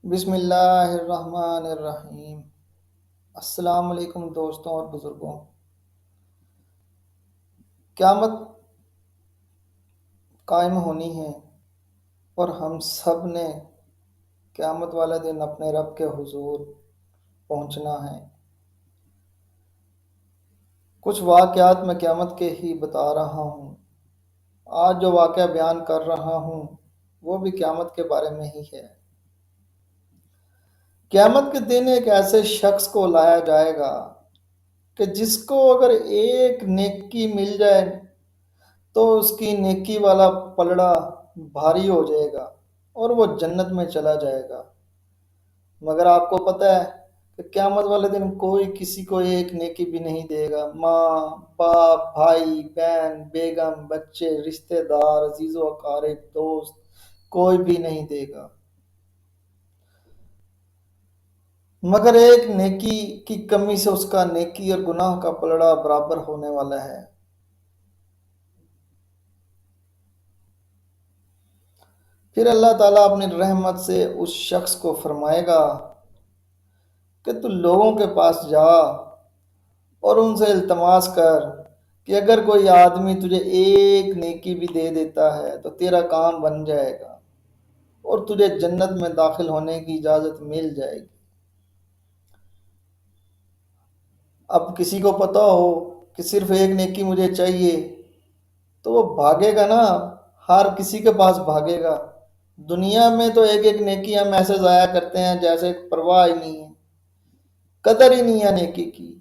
بسم اللہ الرحمن الرحیم۔ السلام علیکم دوستوں اور بزرگوں۔ قیامت قائم ہونی ہے اور ہم سب نے قیامت والے دن اپنے رب کے حضور پہنچنا ہے۔ کچھ واقعات میں قیامت کے ہی بتا رہا ہوں۔ آج جو واقعہ بیان کر رہا ہوں وہ بھی قیامت کے بارے میں ہی ہے۔ قیامت کے دن ایک ایسے شخص کو لایا جائے گا کہ جس کو اگر ایک نیکی مل جائے تو اس کی نیکی والا پلڑا بھاری ہو جائے گا اور وہ جنت میں چلا جائے گا۔ مگر آپ کو پتہ ہے کہ قیامت والے دن کوئی کسی کو ایک نیکی بھی نہیں دے گا۔ ماں، باپ، بھائی، بہن، بیگم، بچے، رشتہ دار، عزیز و اقارب، دوست، کوئی بھی نہیں دے گا، مگر ایک نیکی کی کمی سے اس کا نیکی اور گناہ کا پلڑا برابر ہونے والا ہے۔ پھر اللہ تعالیٰ اپنی رحمت سے اس شخص کو فرمائے گا کہ تو لوگوں کے پاس جا اور ان سے التماس کر کہ اگر کوئی آدمی تجھے ایک نیکی بھی دے دیتا ہے تو تیرا کام بن جائے گا اور تجھے جنت میں داخل ہونے کی اجازت مل جائے گی۔ اب کسی کو پتا ہو کہ صرف ایک نیکی مجھے چاہیے تو وہ بھاگے گا نا، ہر کسی کے پاس بھاگے گا۔ دنیا میں تو ایک ایک نیکی ہم ایسے ضائع کرتے ہیں جیسے پرواہ ہی نہیں ہے، قدر ہی نہیں ہے نیکی کی۔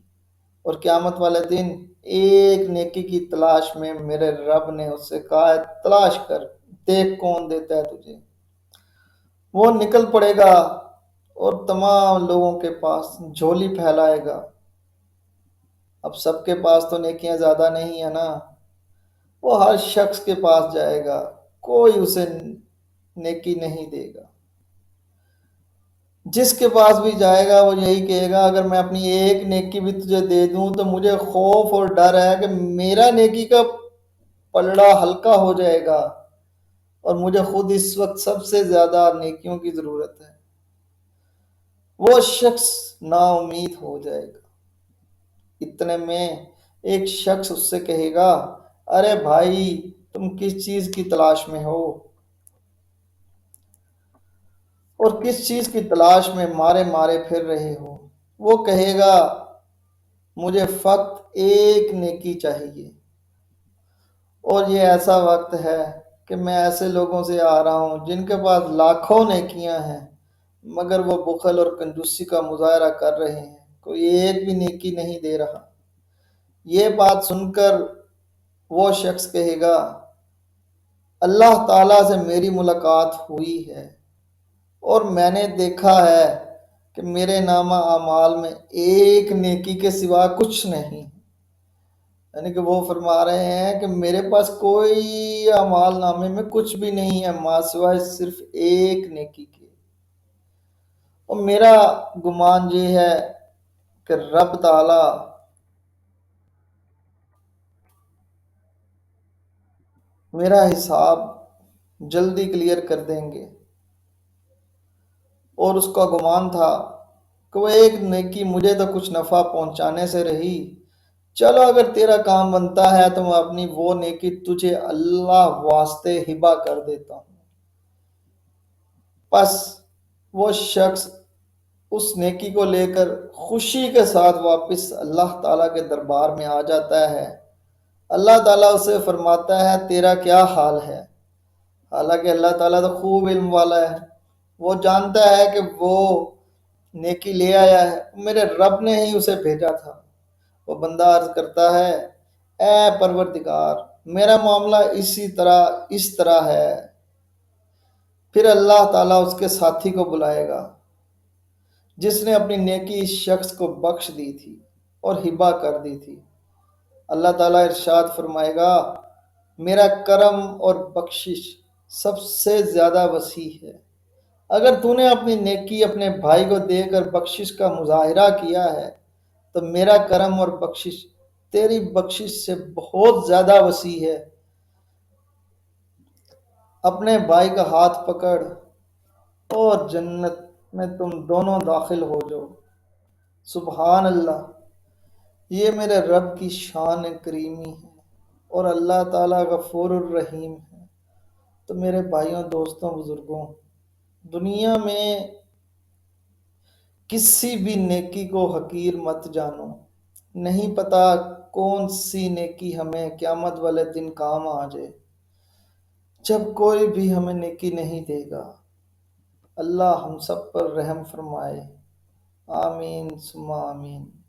اور قیامت والے دن ایک نیکی کی تلاش میں میرے رب نے اس سے کہا ہے تلاش کر، دیکھ کون دیتا ہے تجھے۔ وہ نکل پڑے گا اور تمام لوگوں کے پاس جھولی پھیلائے گا۔ اب سب کے پاس تو نیکیاں زیادہ نہیں ہیں نا، وہ ہر شخص کے پاس جائے گا، کوئی اسے نیکی نہیں دے گا۔ جس کے پاس بھی جائے گا وہ یہی کہے گا اگر میں اپنی ایک نیکی بھی تجھے دے دوں تو مجھے خوف اور ڈر ہے کہ میرا نیکی کا پلڑا ہلکا ہو جائے گا اور مجھے خود اس وقت سب سے زیادہ نیکیوں کی ضرورت ہے۔ وہ شخص نا امید ہو جائے گا۔ اتنے میں ایک شخص اس سے کہے گا ارے بھائی، تم کس چیز کی تلاش میں ہو اور کس چیز کی تلاش میں مارے مارے پھر رہے ہو؟ وہ کہے گا مجھے فقط ایک نیکی چاہیے، اور یہ ایسا وقت ہے کہ میں ایسے لوگوں سے آ رہا ہوں جن کے پاس لاکھوں نیکیاں ہیں مگر وہ بخل اور کنجوسی کا مظاہرہ کر رہے ہیں، کوئی ایک بھی نیکی نہیں دے رہا۔ یہ بات سن کر وہ شخص کہے گا اللہ تعالیٰ سے میری ملاقات ہوئی ہے اور میں نے دیکھا ہے کہ میرے نامہ اعمال میں ایک نیکی کے سوا کچھ نہیں، یعنی کہ وہ فرما رہے ہیں کہ میرے پاس کوئی اعمال نامے میں کچھ بھی نہیں ہے ماں سوائے صرف ایک نیکی کے۔ اور میرا گمان یہ ہے کہ رب تعالیٰ میرا حساب جلدی کلیئر کر دیں گے، اور اس کا گمان تھا کہ وہ ایک نیکی مجھے تو کچھ نفع پہنچانے سے رہی، چلو اگر تیرا کام بنتا ہے تو میں اپنی وہ نیکی تجھے اللہ واسطے ہبہ کر دیتا ہوں۔ پس وہ شخص اس نیکی کو لے کر خوشی کے ساتھ واپس اللہ تعالیٰ کے دربار میں آ جاتا ہے۔ اللہ تعالیٰ اسے فرماتا ہے تیرا کیا حال ہے؟ حالانکہ اللہ تعالیٰ تو خوب علم والا ہے، وہ جانتا ہے کہ وہ نیکی لے آیا ہے، میرے رب نے ہی اسے بھیجا تھا۔ وہ بندہ عرض کرتا ہے اے پروردگار، میرا معاملہ اس طرح ہے۔ پھر اللہ تعالیٰ اس کے ساتھی کو بلائے گا جس نے اپنی نیکی اس شخص کو بخش دی تھی اور ہبہ کر دی تھی۔ اللہ تعالیٰ ارشاد فرمائے گا میرا کرم اور بخشش سب سے زیادہ وسیع ہے، اگر تو نے اپنی نیکی اپنے بھائی کو دے کر بخشش کا مظاہرہ کیا ہے تو میرا کرم اور بخشش تیری بخشش سے بہت زیادہ وسیع ہے۔ اپنے بھائی کا ہاتھ پکڑ اور جنت میں تم دونوں داخل ہو جاؤ۔ سبحان اللہ، یہ میرے رب کی شان کریمی ہے، اور اللہ تعالیٰ غفور الرحیم ہے۔ تو میرے بھائیوں، دوستوں، بزرگوں، دنیا میں کسی بھی نیکی کو حقیر مت جانو۔ نہیں پتا کون سی نیکی ہمیں قیامت والے دن کام آ جائے، جب کوئی بھی ہمیں نیکی نہیں دے گا۔ اللہ ہم سب پر رحم فرمائے، آمین ثم آمین۔